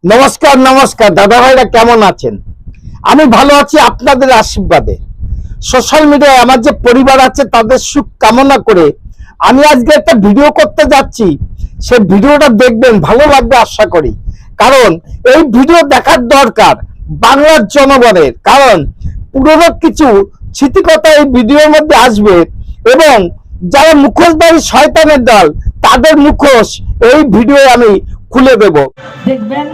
নমস্কার নমস্কার দাদা ভাইরা কেমন আছেন? আমি ভালো আছি আপনাদের আশীর্বাদে। সোশ্যাল মিডিয়ায় আমার যে পরিবার আছে তাদের সুখ কামনা করে আমি আজকে একটা ভিডিও করতে যাচ্ছি। সেই ভিডিওটা দেখবেন, ভালো লাগবে আশা করি। কারণ এই ভিডিও দেখার দরকার বাংলার জনগণের। কারণ পুরনো কিছু স্মৃতিকথা এই ভিডিওর মধ্যে আসবে এবং যারা মুখোশধারী শয়তানের দল তাদের মুখোশ এই ভিডিও আমি খুলে দেব। দেখবেন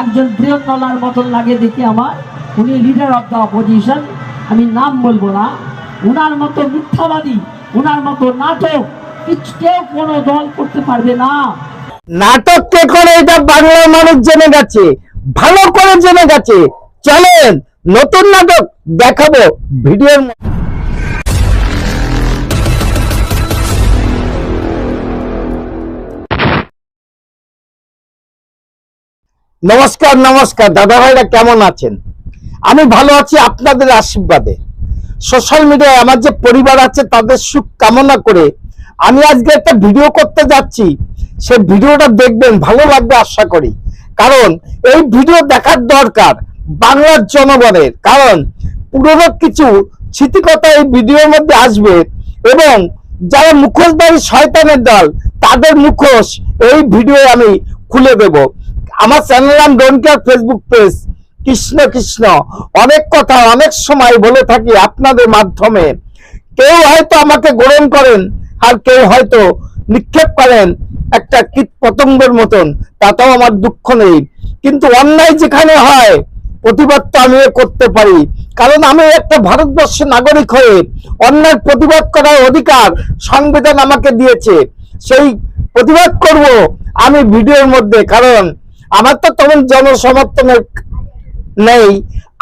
একজন প্রিয়ঙ্কলার মতন লাগে দেখি আমার, উনি লিডার অফ দ্য অপোজিশন, আমি নাম বলবো না। উনার মতো মিথ্যাবাদী, উনার মতো নাটক কেউ কোনো দল করতে পারবে না। নাটক কে করে এটা বাংলার মানুষ জেনে গেছে, ভালো করে জেনে গেছে। চলেন নতুন নাটক দেখাবো ভিডিওর। নমস্কার নমস্কার দাদা ভাইরা কেমন আছেন? আমি ভালো আছি আপনাদের আশীর্বাদে। সোশ্যাল মিডিয়ায় আমার যে পরিবার আছে তাদের সুখ কামনা করে আমি আজকে একটা ভিডিও করতে যাচ্ছি। সেই ভিডিওটা দেখবেন, ভালো লাগবে আশা করি। কারণ এই ভিডিও দেখার দরকার বাংলার জনগণের। কারণ পুরনো কিছু স্মৃতিকথা এই ভিডিওর মধ্যে আসবে এবং যারা মুখোশধারী শয়তানের দল তাদের মুখোশ এই ভিডিও আমি খুলে দেব। আমার চ্যানেল নাম don't care Facebook page Krishna Krishna. অনেক কথা অনেক সময় বলে থাকি আপনাদের মাধ্যমে। কেউ হয়তো আমাকে গ্রহণ করেন আর কেউ হয়তো নিক্ষেপ করেন একটা কীট পতঙ্গের মতন, তাতেও আমার দুঃখ নেই। কিন্তু অন্যায় যেখানে হয় প্রতিবাদ তো আমি করতে পারি। কারণ আমি একটা ভারতবর্ষের নাগরিক হয়ে অন্যায় প্রতিবাদ করার অধিকার সংবিধান আমাকে দিয়েছে। সেই প্রতিবাদ করব আমি ভিডিওর মধ্যে। কারণ আমার তো তেমন জনসমর্থনের নেই,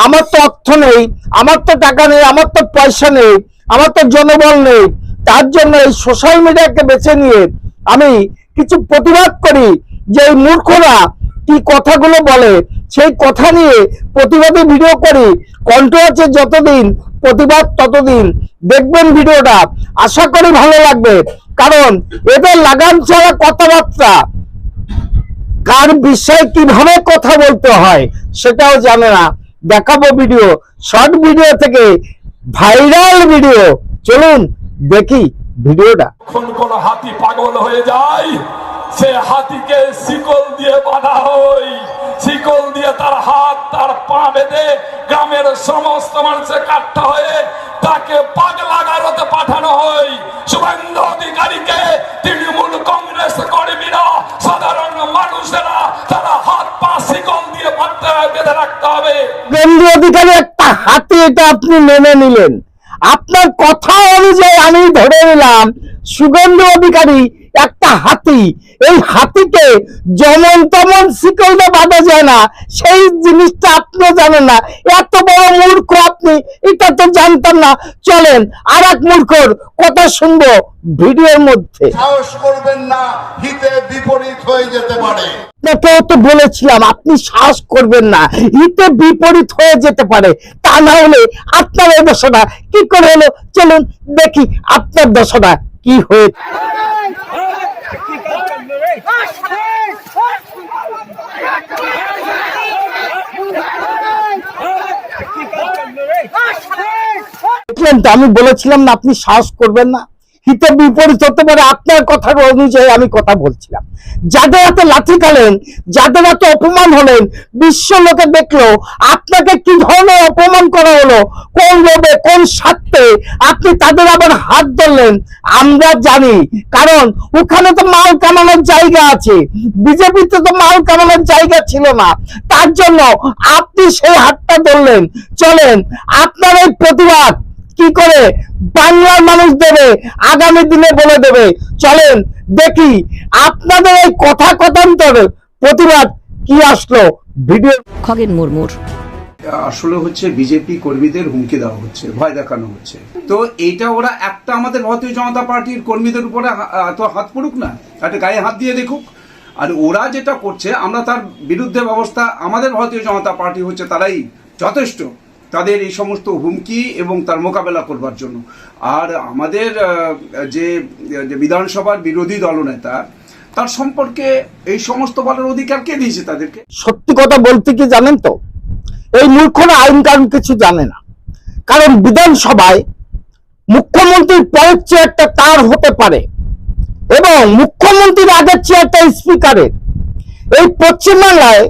আমার তো অর্থ নেই, আমার তো টাকা নেই, আমার তো পয়সা নেই, আমার তো জনবল নেই। তার জন্য এই সোশ্যাল মিডিয়াকে বেছে নিয়ে আমি কিছু প্রতিবাদ করি যে এই মূর্খরা কি কথাগুলো বলে সেই কথা নিয়ে প্রতিবাদী ভিডিও করি। কণ্ঠ আছে যতদিন, প্রতিবাদ ততদিন। দেখবেন ভিডিওটা, আশা করি ভালো লাগবে। কারণ এদের লাগাম ছাড়া কথাবার্তা, কার বিষয়ে কিভাবে কথা বলতে হয় সেটাও জানে না। দেখাবো ভিডিও, শর্ট ভিডিও থেকে ভাইরাল ভিডিও। চলুন দেখি ভিডিওটা। যখন কোন হাতি পাগল হয়ে যায় সে হাতিকে শিকল দিয়ে বাঁধা হয়, শিকল দিয়ে তার হাত তার পা বেঁধে গ্রামের সমস্ত মানুষের কাটতে হয়ে তাকে পাগলা গারদে পাঠানো হয়। শুভেন্দু অধিকারীকে তৃণমূল কংগ্রেস কর্মীরা, সাধারণ মানুষেরা তারা হাত পা শিকল দিয়ে বেঁধে রাখতে হবে। শুভেন্দু অধিকারী একটা হাতি, এটা আপনি মেনে নিলেন। আপনার কথা অনুযায়ী আমি ধরে নিলাম শুভেন্দু অধিকারী একটা হাতি। এই হাতিকে যেমন তেমন শিকল দিয়ে বাঁধা যায় না, সেই জিনিসটা আপনিও জানেন না। এত বড় মূর্খ আপনি, এটা তো জানতাম না। চলেন আর এক মূর্খর কথা শুনবো ভিডিওর মধ্যে। সাহস করবেন না, হিতে বিপরীত হয়ে যেতে পারে। আপনাকেও তো বলেছিলাম আপনি সাহস করবেন না, হিতে বিপরীত হয়ে যেতে পারে। তা না হলে আপনার এই দশাটা কি করে হলো? চলুন দেখি আপনার দশাটা কি হয়ে। আমি বলেছিলাম না আপনি সাহস করবেন না, হিতে বিপরীত হতে পারে। আপনার কথার অনুযায়ী আমি কথা বলছিলাম। যাদের এত লাঠি খেলেন, যাদের এত অপমান হলেন, বিশ্ব লোকে দেখলো আপনাকে কি ধরনের অপমান করা হলো, কোন লোভে কোন স্বার্থে আপনি তাদের আবার হাত ধরলেন আমরা জানি। কারণ ওখানে তো মাল কামানোর জায়গা আছে, বিজেপিতে তো মাল কামানোর জায়গা ছিল না। তার জন্য আপনি সেই হাতটা ধরলেন। চলেন আপনার এই প্রতিবাদ কি করে বাংলার মানুষ দেবে, আগামী দিনে বলে দেবে। চলেন দেখি আপনাদের এই কথা কথান্তর প্রতিবাদ কি আসলো ভিডিও। খগেন মুর্মুর আসলে হচ্ছে বিজেপি কর্মীদের হুমকি দেওয়া হচ্ছে, ভয় দেখানো হচ্ছে। তো এইটা ওরা একটা আমাদের ভারতীয় জনতা পার্টির কর্মীদের উপরে তো হাত পড়ুক না, একটা গায়ে হাত দিয়ে দেখুক। আর ওরা যেটা করছে আমরা তার বিরুদ্ধে ব্যবস্থা, আমাদের ভারতীয় জনতা পার্টি হচ্ছে তারাই যথেষ্ট তাদের এই সমস্ত হুমকি এবং তার মোকাবেলা করবার জন্য। আর আমাদের যে বিধানসভার বিরোধী দলনেতা তার সম্পর্কে এই সমস্ত বলার অধিকার কে দিয়েছে তাদেরকে? সত্যি কথা বলতে কি জানেন তো, এই মূর্খরা আইন কানুন কিছু জানে না। কারণ বিধানসভায় মুখ্যমন্ত্রীর পরের চেয়ারটা তার হতে পারে এবং মুখ্যমন্ত্রীর আগের চেয়ারটা স্পিকারের। এই পশ্চিমবাংলায়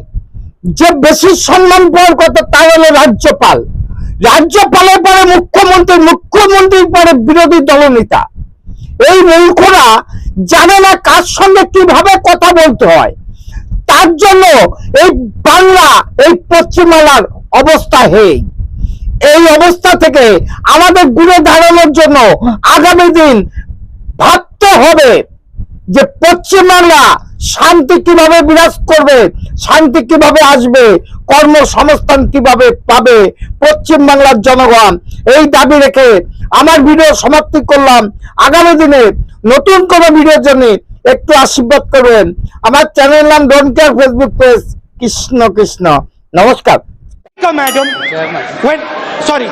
যে বেশি সম্মান পাওয়ার কথা তা হলো রাজ্যপাল, রাজ্যপালের পরে মুখ্যমন্ত্রী, মুখ্যমন্ত্রীর পরে বিরোধী দলনেতা। এই মূর্খরা জানে না কার সঙ্গে কিভাবে কথা বলতে হয়। তার জন্য এই বাংলা, এই পশ্চিমবাংলার অবস্থা এই অবস্থা থেকে আমাদের ঘুরে দাঁড়ানোর জন্য আগামী দিন ভাবতে হবে যে পশ্চিমবাংলা শান্তি কিভাবে বিরাজ করবে, শান্তি কিভাবে আসবে, কর্মসংস্থান কিভাবে পাবে পশ্চিমবাংলার জনগণ। এই দাবি রেখে আমার ভিডিও সমাপ্তি করলাম। আগামী দিনে নতুন কোনো ভিডিওর জন্য একটু আশীর্বাদ করবেন। আমার চ্যানেল নাম don't care, Facebook page Krishna Krishna. নমস্কার। Madam, when sorry.